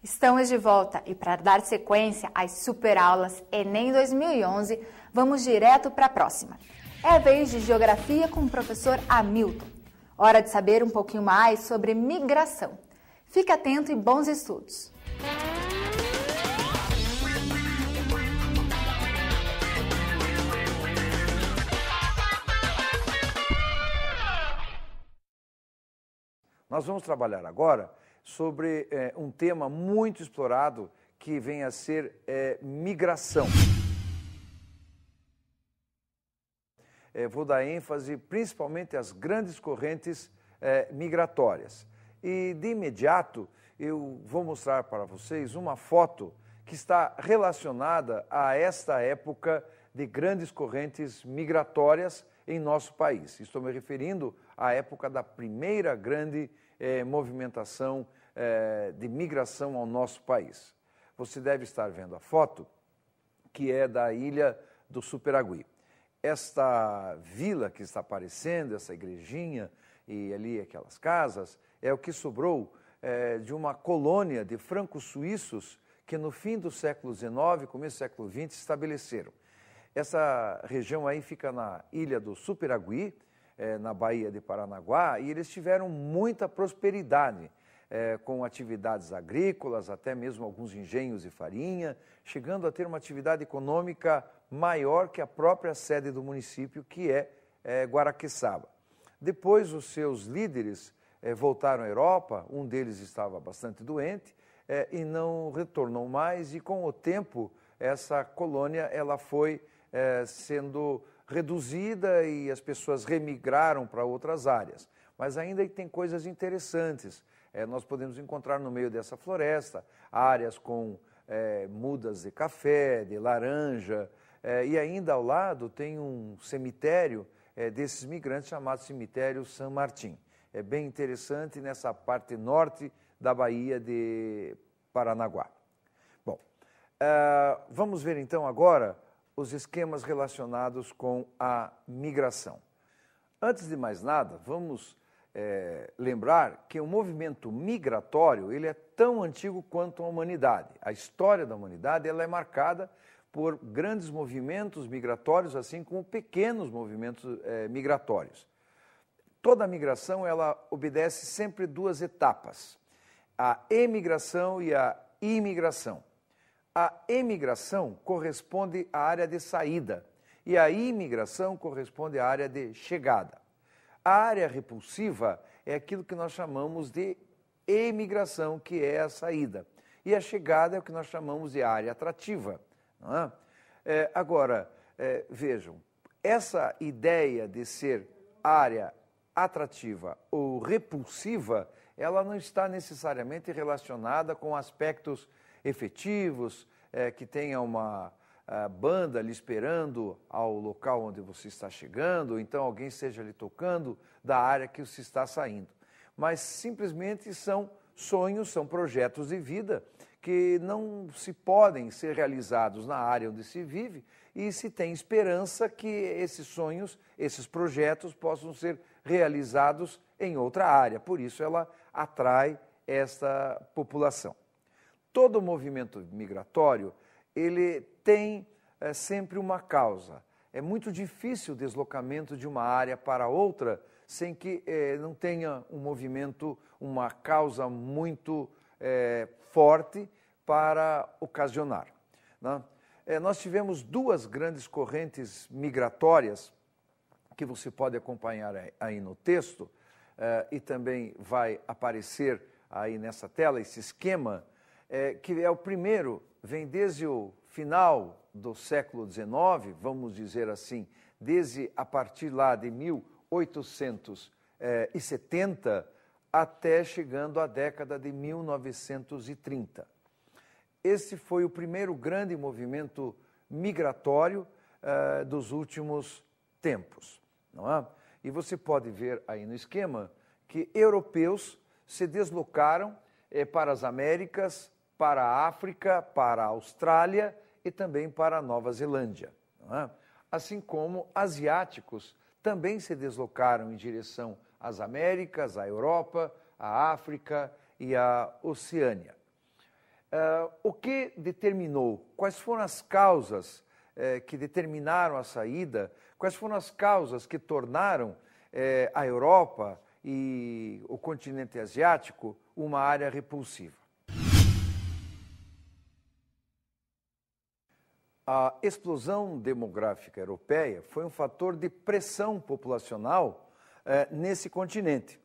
Estamos de volta e para dar sequência às superaulas Enem 2011, vamos direto para a próxima. É vez de Geografia com o professor Hamilton. Hora de saber um pouquinho mais sobre migração. Fique atento e bons estudos! Nós vamos trabalhar agora sobre um tema muito explorado que vem a ser migração. Vou dar ênfase principalmente às grandes correntes migratórias. E de imediato eu vou mostrar para vocês uma foto que está relacionada a esta época de grandes correntes migratórias em nosso país. Estou me referindo à época da primeira grande movimentação de migração ao nosso país. Você deve estar vendo a foto, que é da ilha do Superagui. Esta vila que está aparecendo, essa igrejinha e ali aquelas casas, é o que sobrou de uma colônia de franco-suíços que no fim do século XIX, começo do século XX, se estabeleceram. Essa região aí fica na ilha do Superagui, na Baía de Paranaguá, e eles tiveram muita prosperidade, com atividades agrícolas, até mesmo alguns engenhos de farinha, chegando a ter uma atividade econômica maior que a própria sede do município, que é Guaraqueçaba. Depois, os seus líderes voltaram à Europa, um deles estava bastante doente e não retornou mais, e com o tempo essa colônia ela foi sendo reduzida e as pessoas remigraram para outras áreas. Mas ainda tem coisas interessantes. Nós podemos encontrar no meio dessa floresta áreas com mudas de café, de laranja, e ainda ao lado tem um cemitério desses migrantes chamado Cemitério San Martín. É bem interessante nessa parte norte da Baía de Paranaguá. Bom, vamos ver então agora os esquemas relacionados com a migração. Antes de mais nada, vamos lembrar que o movimento migratório ele é tão antigo quanto a humanidade. A história da humanidade ela é marcada por grandes movimentos migratórios, assim como pequenos movimentos migratórios. Toda migração ela obedece sempre duas etapas, a emigração e a imigração. A emigração corresponde à área de saída e a imigração corresponde à área de chegada. A área repulsiva é aquilo que nós chamamos de emigração, que é a saída. E a chegada é o que nós chamamos de área atrativa. Não é? Agora, vejam, essa ideia de ser área atrativa ou repulsiva, ela não está necessariamente relacionada com aspectos efetivos, que tenha uma banda lhe esperando ao local onde você está chegando, ou então alguém esteja lhe tocando da área que você está saindo. Mas simplesmente são sonhos, são projetos de vida que não se podem ser realizados na área onde se vive e se tem esperança que esses sonhos, esses projetos possam ser realizados em outra área. Por isso ela atrai esta população. Todo movimento migratório, ele tem sempre uma causa. É muito difícil o deslocamento de uma área para outra sem que não tenha um movimento, uma causa muito forte para ocasionar. Né? Nós tivemos duas grandes correntes migratórias que você pode acompanhar aí no texto e também vai aparecer aí nessa tela esse esquema, que é o primeiro, vem desde o final do século XIX, vamos dizer assim, desde a partir lá de 1870 até chegando à década de 1930. Esse foi o primeiro grande movimento migratório dos últimos tempos. Não é? E você pode ver aí no esquema que europeus se deslocaram para as Américas, para a África, para a Austrália e também para a Nova Zelândia. Não é? Assim como asiáticos também se deslocaram em direção às Américas, à Europa, à África e à Oceânia. O que determinou? Quais foram as causas que determinaram a saída? Quais foram as causas que tornaram a Europa e o continente asiático uma área repulsiva? A explosão demográfica europeia foi um fator de pressão populacional nesse continente.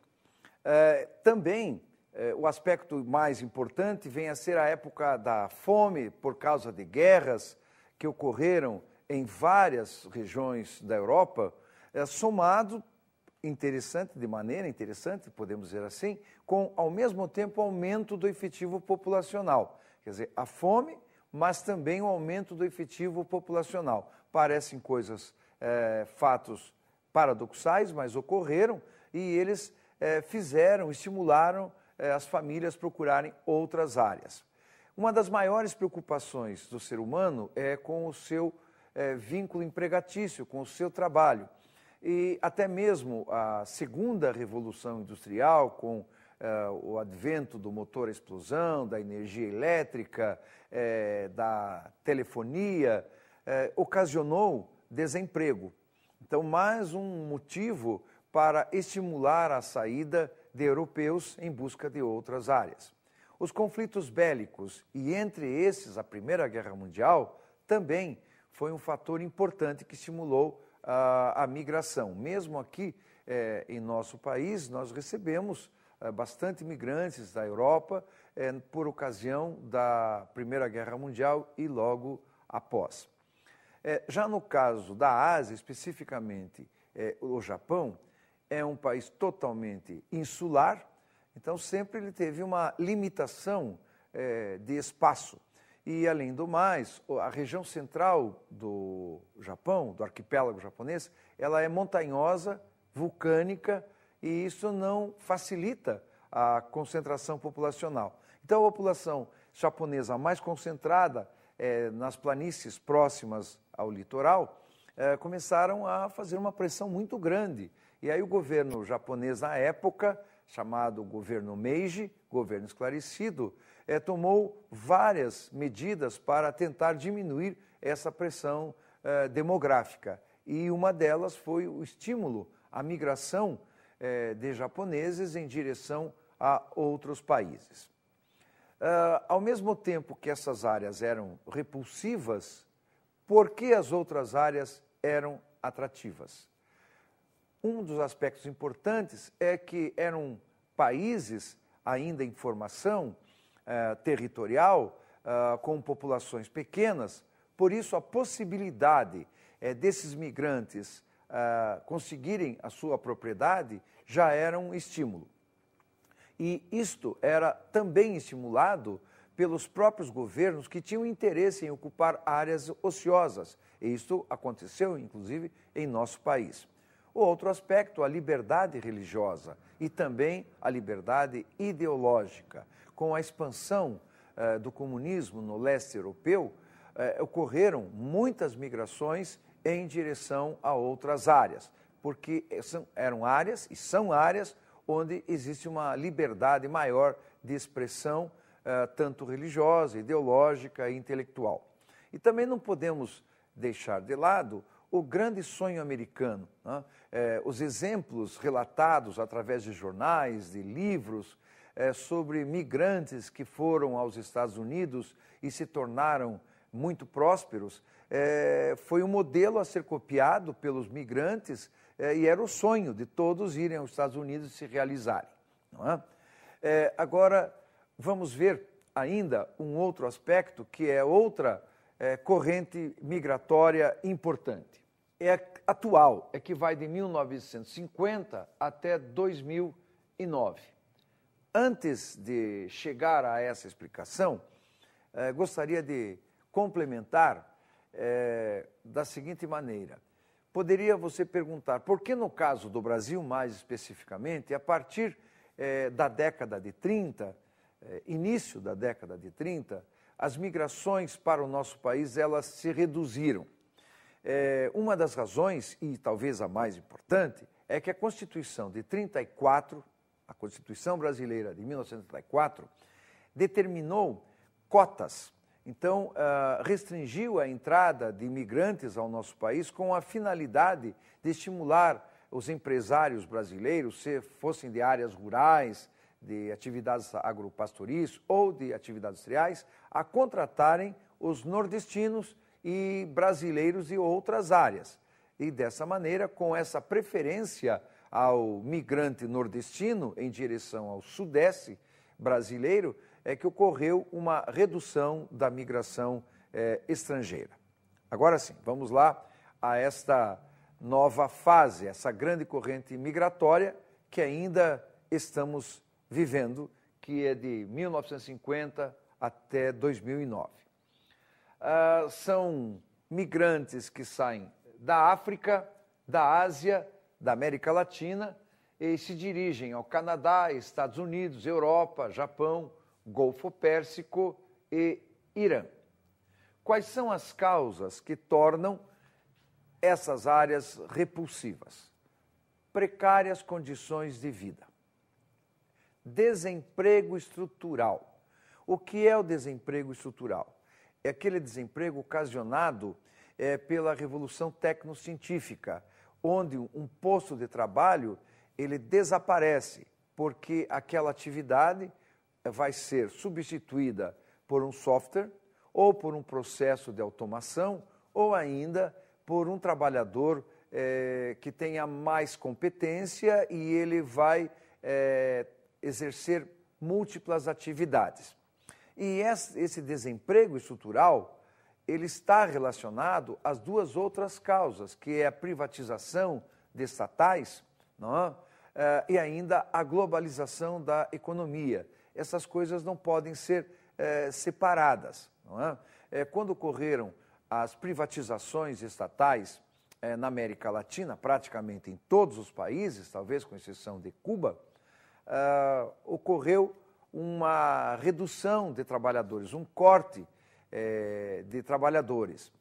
Também, o aspecto mais importante vem a ser a época da fome por causa de guerras que ocorreram em várias regiões da Europa, somado, de maneira interessante, podemos dizer assim, com, ao mesmo tempo, o aumento do efetivo populacional. Quer dizer, a fome, mas também o aumento do efetivo populacional. Parecem fatos paradoxais, mas ocorreram e eles estimularam as famílias procurarem outras áreas. Uma das maiores preocupações do ser humano é com o seu vínculo empregatício, com o seu trabalho. E até mesmo a segunda revolução industrial, com o advento do motor a explosão, da energia elétrica, da telefonia, ocasionou desemprego. Então, mais um motivo para estimular a saída de europeus em busca de outras áreas. Os conflitos bélicos, e entre esses a Primeira Guerra Mundial, também foi um fator importante que estimulou a migração. Mesmo aqui em nosso país, nós recebemos bastante imigrantes da Europa por ocasião da Primeira Guerra Mundial e logo após. Já no caso da Ásia, especificamente o Japão, é um país totalmente insular, então sempre ele teve uma limitação de espaço. E, além do mais, a região central do Japão, do arquipélago japonês, ela é montanhosa, vulcânica, e isso não facilita a concentração populacional. Então, a população japonesa mais concentrada nas planícies próximas ao litoral começaram a fazer uma pressão muito grande. E aí o governo japonês, na época, chamado governo Meiji, governo esclarecido, tomou várias medidas para tentar diminuir essa pressão demográfica. E uma delas foi o estímulo à migração de japoneses em direção a outros países. Ao mesmo tempo que essas áreas eram repulsivas, por que as outras áreas eram atrativas? Um dos aspectos importantes é que eram países ainda em formação territorial, com populações pequenas, por isso a possibilidade desses migrantes conseguirem a sua propriedade já era um estímulo. E isto era também estimulado pelos próprios governos que tinham interesse em ocupar áreas ociosas. E isto aconteceu, inclusive, em nosso país. O outro aspecto, a liberdade religiosa e também a liberdade ideológica. Com a expansão do comunismo no leste europeu, ocorreram muitas migrações em direção a outras áreas, porque eram áreas e são áreas onde existe uma liberdade maior de expressão, tanto religiosa, ideológica e intelectual. E também não podemos deixar de lado o grande sonho americano, né? Os exemplos relatados através de jornais, de livros, sobre migrantes que foram aos Estados Unidos e se tornaram muito prósperos, foi um modelo a ser copiado pelos migrantes e era o sonho de todos irem aos Estados Unidos e se realizarem. Não é? Agora, vamos ver ainda um outro aspecto que é outra corrente migratória importante. É atual, que vai de 1950 até 2009. Antes de chegar a essa explicação, gostaria de complementar da seguinte maneira. Poderia você perguntar, por que no caso do Brasil, mais especificamente, a partir da década de 30, início da década de 30, as migrações para o nosso país, elas se reduziram. Uma das razões, e talvez a mais importante, é que a Constituição de 34, a Constituição Brasileira de 1934, determinou cotas. Então, restringiu a entrada de imigrantes ao nosso país com a finalidade de estimular os empresários brasileiros, se fossem de áreas rurais, de atividades agropastoris ou de atividades industriais, a contratarem os nordestinos e brasileiros de outras áreas. E dessa maneira, com essa preferência ao migrante nordestino em direção ao sudeste brasileiro, é que ocorreu uma redução da migração estrangeira. Agora sim, vamos lá a esta nova fase, essa grande corrente migratória que ainda estamos vivendo, que é de 1950 até 2009. São migrantes que saem da África, da Ásia, da América Latina e se dirigem ao Canadá, Estados Unidos, Europa, Japão, Golfo Pérsico e Irã. Quais são as causas que tornam essas áreas repulsivas? Precárias condições de vida. Desemprego estrutural. O que é o desemprego estrutural? É aquele desemprego ocasionado pela revolução tecnocientífica, onde um posto de trabalho ele desaparece, porque aquela atividade vai ser substituída por um software, ou por um processo de automação, ou ainda por um trabalhador que tenha mais competência e ele vai exercer múltiplas atividades. E esse desemprego estrutural, ele está relacionado às duas outras causas, que é a privatização de estatais, não é? E ainda a globalização da economia. Essas coisas não podem ser separadas. Não é? Quando ocorreram as privatizações estatais na América Latina, praticamente em todos os países, talvez com exceção de Cuba, ocorreu uma redução de trabalhadores, um corte de trabalhadores.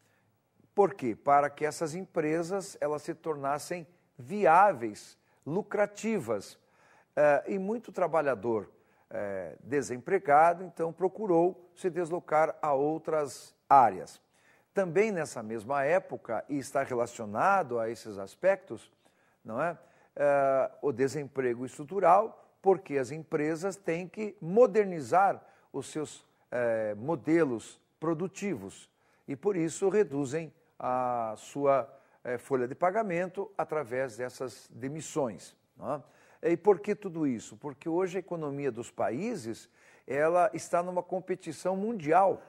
Por quê? Para que essas empresas elas se tornassem viáveis, lucrativas. E muito trabalhador desempregado, então, procurou se deslocar a outras áreas. Também nessa mesma época, e está relacionado a esses aspectos, não é? O desemprego estrutural, porque as empresas têm que modernizar os seus modelos produtivos e, por isso, reduzem a sua folha de pagamento através dessas demissões. Não é? E por que tudo isso? Porque hoje a economia dos países ela está numa competição mundial.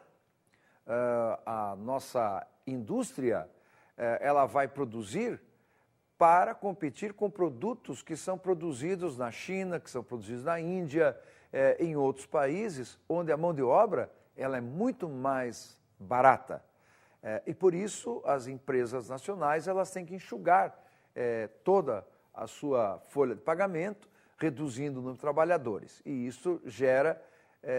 A nossa indústria ela vai produzir para competir com produtos que são produzidos na China, que são produzidos na Índia, em outros países, onde a mão de obra ela é muito mais barata. E por isso as empresas nacionais elas têm que enxugar toda a sua folha de pagamento, reduzindo o número de trabalhadores. E isso gera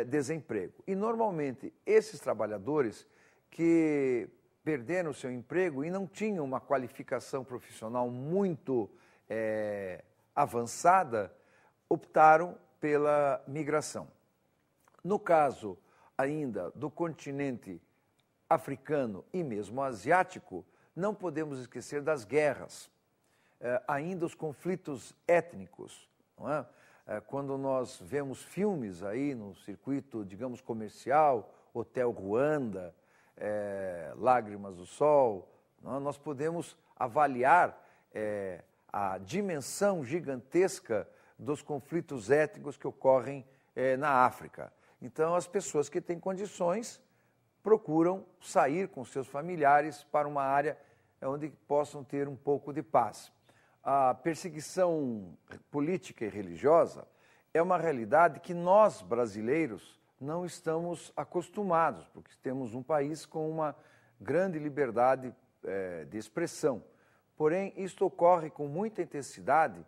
desemprego. E normalmente esses trabalhadores que perderam o seu emprego e não tinham uma qualificação profissional muito avançada, optaram pela migração. No caso ainda do continente africano e mesmo asiático, não podemos esquecer das guerras, ainda os conflitos étnicos. Não é? Quando nós vemos filmes aí no circuito, digamos, comercial, Hotel Ruanda, Lágrimas do Sol, não é? Nós podemos avaliar a dimensão gigantesca dos conflitos étnicos que ocorrem na África. Então, as pessoas que têm condições procuram sair com seus familiares para uma área onde possam ter um pouco de paz. A perseguição política e religiosa é uma realidade que nós, brasileiros, não estamos acostumados, porque temos um país com uma grande liberdade de expressão. Porém, isto ocorre com muita intensidade,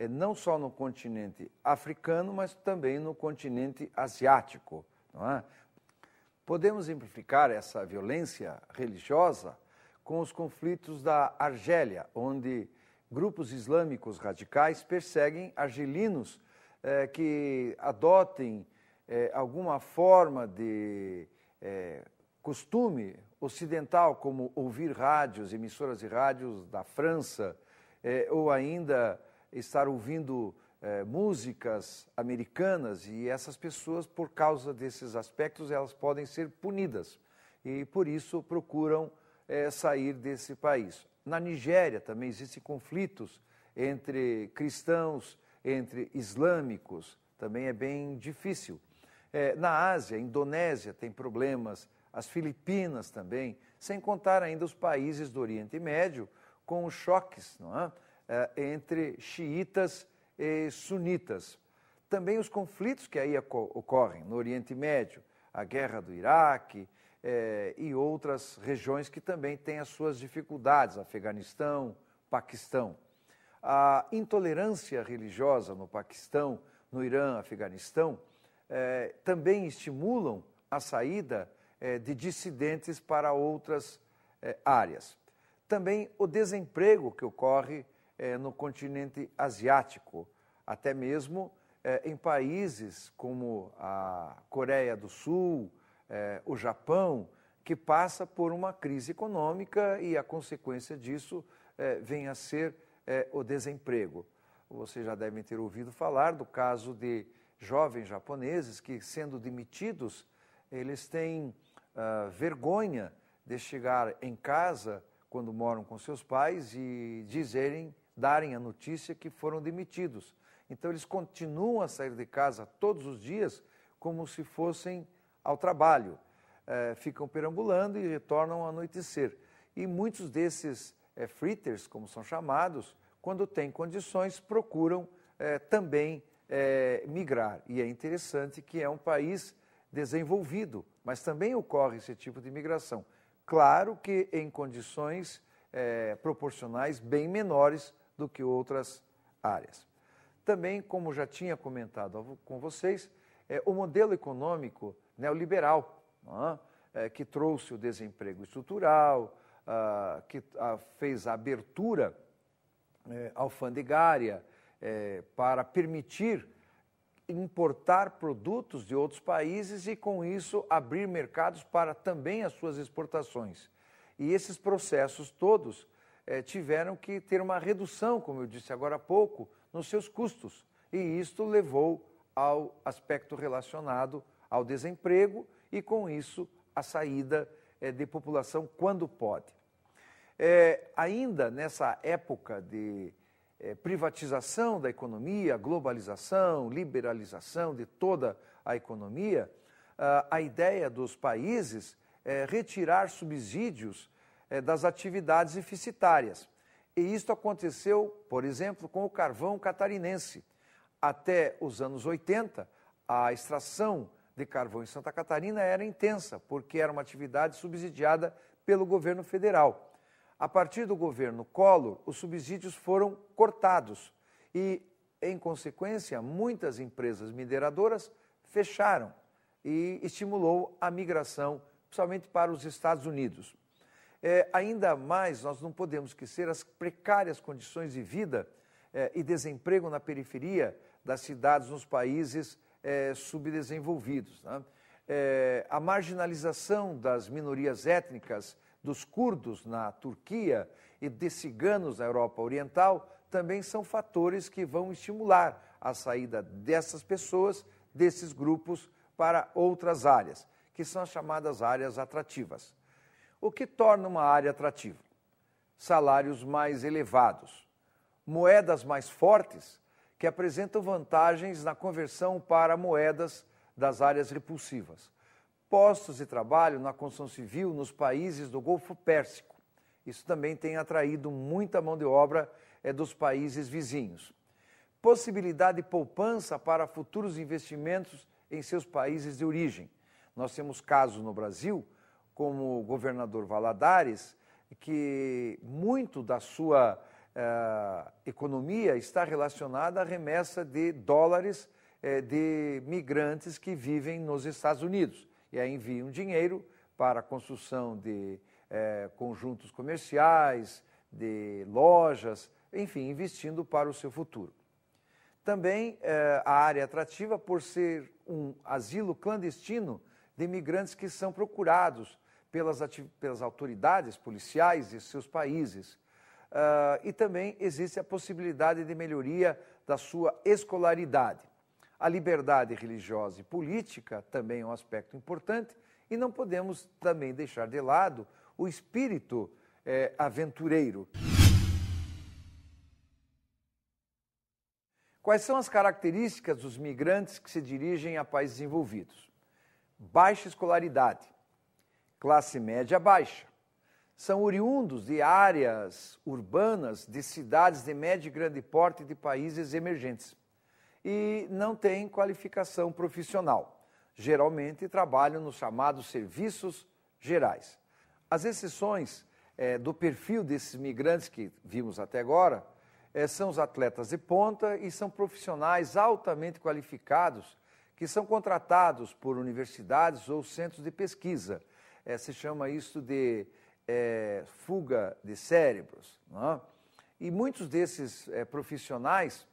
não só no continente africano, mas também no continente asiático. Não é? Podemos exemplificar essa violência religiosa com os conflitos da Argélia, onde grupos islâmicos radicais perseguem argelinos que adotem alguma forma de costume ocidental, como ouvir rádios, emissoras de rádios da França, ou ainda estar ouvindo músicas americanas, e essas pessoas, por causa desses aspectos, elas podem ser punidas e por isso procuram sair desse país. Na Nigéria também existem conflitos entre cristãos, entre islâmicos, também é bem difícil. Na Ásia, Indonésia tem problemas, as Filipinas também, sem contar ainda os países do Oriente Médio, com os choques, não é? Entre xiitas e sunitas. Também os conflitos que aí ocorrem no Oriente Médio, a guerra do Iraque e outras regiões que também têm as suas dificuldades, Afeganistão, Paquistão. A intolerância religiosa no Paquistão, no Irã, Afeganistão, também estimulam a saída de dissidentes para outras áreas. Também o desemprego que ocorre no continente asiático, até mesmo em países como a Coreia do Sul, o Japão, que passa por uma crise econômica e a consequência disso vem a ser o desemprego. Vocês já devem ter ouvido falar do caso de jovens japoneses que, sendo demitidos, eles têm vergonha de chegar em casa quando moram com seus pais e darem a notícia que foram demitidos. Então eles continuam a sair de casa todos os dias como se fossem ao trabalho. Ficam perambulando e retornam ao anoitecer. E muitos desses fritters, como são chamados, quando têm condições, procuram também migrar. E é interessante que é um país desenvolvido, mas também ocorre esse tipo de migração. Claro que em condições proporcionais bem menores do que outras áreas. Também, como já tinha comentado com vocês, o modelo econômico neoliberal, que trouxe o desemprego estrutural, que fez a abertura alfandegária para permitir importar produtos de outros países e, com isso, abrir mercados para também as suas exportações. E esses processos todos tiveram que ter uma redução, como eu disse agora há pouco, nos seus custos. E isto levou ao aspecto relacionado ao desemprego e, com isso, a saída de população quando pode. Ainda nessa época de privatização da economia, globalização, liberalização de toda a economia, a ideia dos países é retirar subsídios das atividades deficitárias. E isto aconteceu, por exemplo, com o carvão catarinense. Até os anos 80, a extração de carvão em Santa Catarina era intensa, porque era uma atividade subsidiada pelo governo federal. A partir do governo Collor, os subsídios foram cortados e, em consequência, muitas empresas mineradoras fecharam e estimulou a migração, principalmente para os Estados Unidos. Ainda mais, nós não podemos esquecer as precárias condições de vida e desemprego na periferia das cidades nos países subdesenvolvidos, né? A marginalização das minorias étnicas, dos curdos na Turquia e de ciganos na Europa Oriental, também são fatores que vão estimular a saída dessas pessoas, desses grupos, para outras áreas, que são as chamadas áreas atrativas. O que torna uma área atrativa? Salários mais elevados, moedas mais fortes, que apresentam vantagens na conversão para moedas das áreas repulsivas. Postos de trabalho na construção civil nos países do Golfo Pérsico. Isso também tem atraído muita mão de obra dos países vizinhos. Possibilidade de poupança para futuros investimentos em seus países de origem. Nós temos casos no Brasil, como o governador Valadares, que muito da sua economia está relacionada à remessa de dólares de migrantes que vivem nos Estados Unidos. E aí enviam dinheiro para a construção de conjuntos comerciais, de lojas, enfim, investindo para o seu futuro. Também a área atrativa, por ser um asilo clandestino, de imigrantes que são procurados pelas autoridades policiais de seus países. E também existe a possibilidade de melhoria da sua escolaridade. A liberdade religiosa e política também é um aspecto importante e não podemos também deixar de lado o espírito aventureiro. Quais são as características dos migrantes que se dirigem a países desenvolvidos? Baixa escolaridade, classe média baixa. São oriundos de áreas urbanas, de cidades de médio e grande porte de países emergentes. E não têm qualificação profissional. Geralmente trabalham nos chamados serviços gerais. As exceções do perfil desses migrantes que vimos até agora são os atletas de ponta e são profissionais altamente qualificados que são contratados por universidades ou centros de pesquisa. Se chama isso de fuga de cérebros. Não é? E muitos desses profissionais,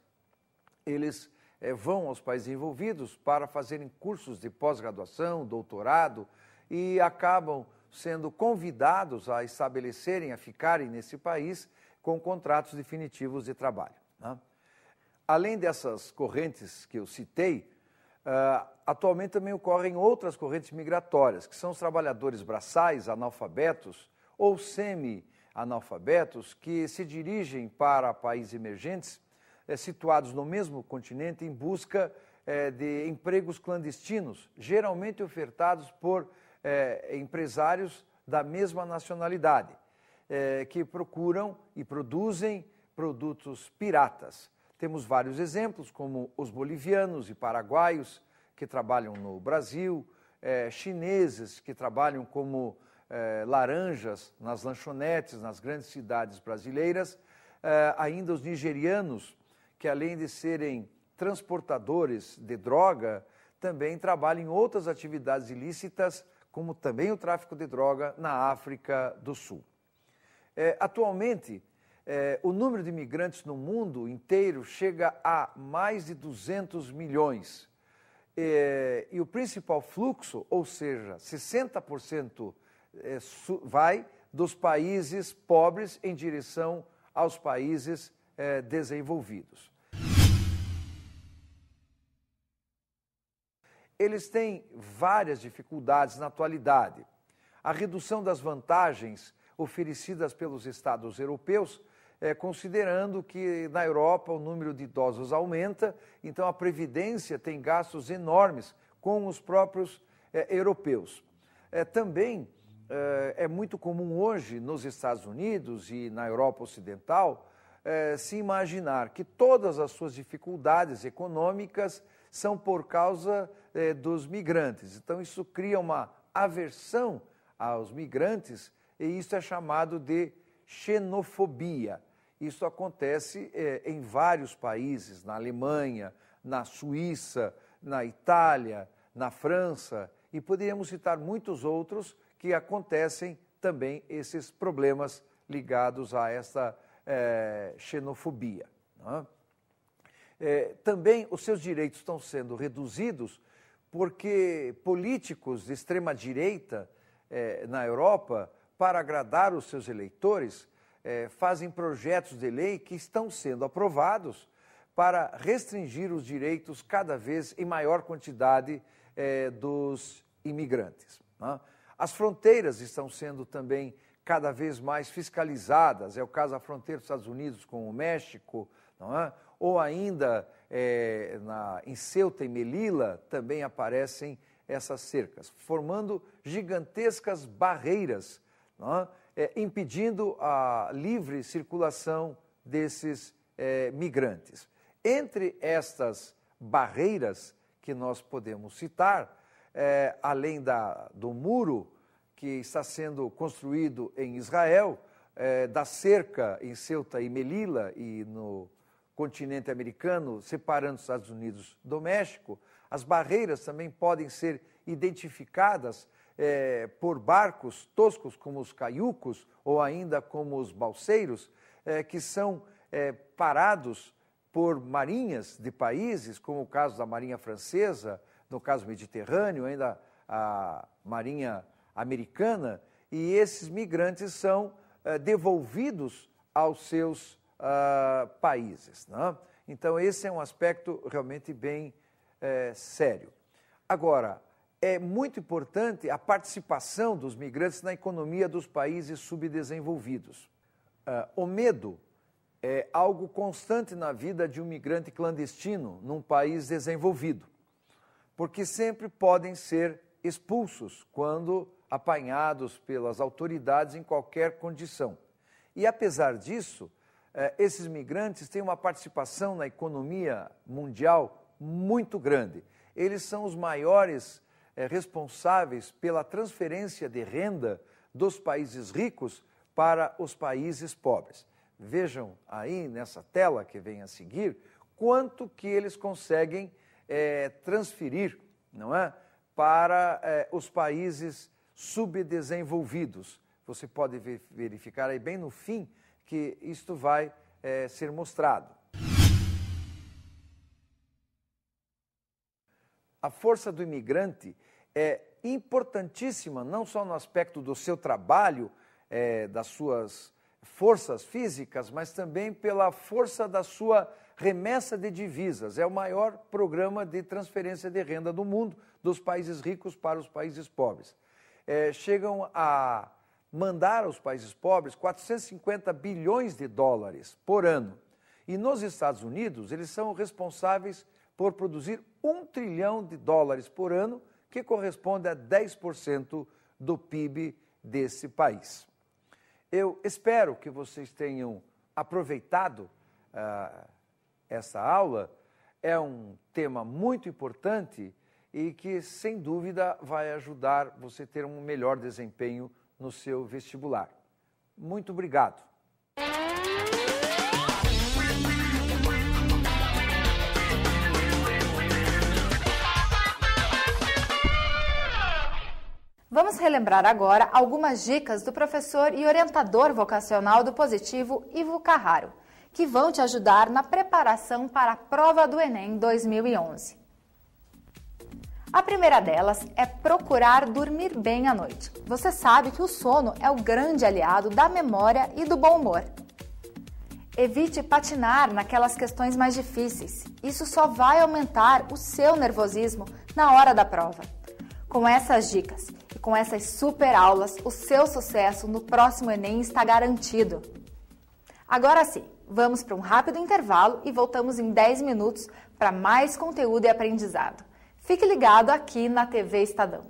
eles vão aos países envolvidos para fazerem cursos de pós-graduação, doutorado, e acabam sendo convidados a estabelecerem, a ficarem nesse país com contratos definitivos de trabalho. Né? Além dessas correntes que eu citei, atualmente também ocorrem outras correntes migratórias, que são os trabalhadores braçais, analfabetos ou semi-analfabetos, que se dirigem para países emergentes, situados no mesmo continente, em busca de empregos clandestinos, geralmente ofertados por empresários da mesma nacionalidade, que procuram e produzem produtos piratas. Temos vários exemplos, como os bolivianos e paraguaios, que trabalham no Brasil, chineses, que trabalham como laranjas nas lanchonetes, nas grandes cidades brasileiras, ainda os nigerianos, que além de serem transportadores de droga, também trabalham em outras atividades ilícitas, como também o tráfico de droga na África do Sul. Atualmente, o número de imigrantes no mundo inteiro chega a mais de 200 milhões. E o principal fluxo, ou seja, 60% vai dos países pobres em direção aos países desenvolvidos. Eles têm várias dificuldades na atualidade. A redução das vantagens oferecidas pelos Estados europeus, considerando que na Europa o número de idosos aumenta, então a Previdência tem gastos enormes com os próprios europeus. Também é muito comum hoje nos Estados Unidos e na Europa Ocidental se imaginar que todas as suas dificuldades econômicas são por causa dos migrantes. Então isso cria uma aversão aos migrantes e isso é chamado de xenofobia. Isso acontece em vários países, na Alemanha, na Suíça, na Itália, na França, e poderíamos citar muitos outros que acontecem também esses problemas ligados a essa xenofobia. Não é? Também os seus direitos estão sendo reduzidos porque políticos de extrema-direita na Europa, para agradar os seus eleitores, fazem projetos de lei que estão sendo aprovados para restringir os direitos cada vez em maior quantidade dos imigrantes. Não é? As fronteiras estão sendo também cada vez mais fiscalizadas, é o caso da fronteira dos Estados Unidos com o México, não é? Ou ainda em Ceuta e Melilla também aparecem essas cercas, formando gigantescas barreiras, não é? Impedindo a livre circulação desses migrantes. Entre estas barreiras que nós podemos citar, além do muro que está sendo construído em Israel, da cerca em Ceuta e Melilla e no continente americano, separando os Estados Unidos do México, as barreiras também podem ser identificadas por barcos toscos como os caiucos ou ainda como os balseiros, que são parados por marinhas de países, como o caso da Marinha Francesa, no caso mediterrâneo, ainda a Marinha Americana, e esses migrantes são devolvidos aos seus países, né? Então, esse é um aspecto realmente bem sério. Agora, é muito importante a participação dos migrantes na economia dos países subdesenvolvidos. O medo é algo constante na vida de um migrante clandestino num país desenvolvido, porque sempre podem ser expulsos quando apanhados pelas autoridades em qualquer condição. E, apesar disso, esses migrantes têm uma participação na economia mundial muito grande. Eles são os maiores responsáveis pela transferência de renda dos países ricos para os países pobres. Vejam aí nessa tela que vem a seguir quanto que eles conseguem transferir, não é, para os países subdesenvolvidos. Você pode verificar aí bem no fim que isto vai ser mostrado. A força do imigrante é importantíssima, não só no aspecto do seu trabalho, das suas forças físicas, mas também pela força da sua remessa de divisas. É o maior programa de transferência de renda do mundo, dos países ricos para os países pobres. Chegam a mandar aos países pobres 450 bilhões de dólares por ano. E nos Estados Unidos, eles são responsáveis por produzir 1 trilhão de dólares por ano, que corresponde a 10% do PIB desse país. Eu espero que vocês tenham aproveitado essa aula. É um tema muito importante e que, sem dúvida, vai ajudar você a ter um melhor desempenho no seu vestibular. Muito obrigado. Vamos relembrar agora algumas dicas do professor e orientador vocacional do Positivo, Ivo Carraro, que vão te ajudar na preparação para a prova do Enem 2011. A primeira delas é procurar dormir bem à noite. Você sabe que o sono é o grande aliado da memória e do bom humor. Evite patinar naquelas questões mais difíceis. Isso só vai aumentar o seu nervosismo na hora da prova. Com essas dicas e com essas super aulas, o seu sucesso no próximo Enem está garantido. Agora sim, vamos para um rápido intervalo e voltamos em 10 minutos para mais conteúdo e aprendizado. Fique ligado aqui na TV Estadão.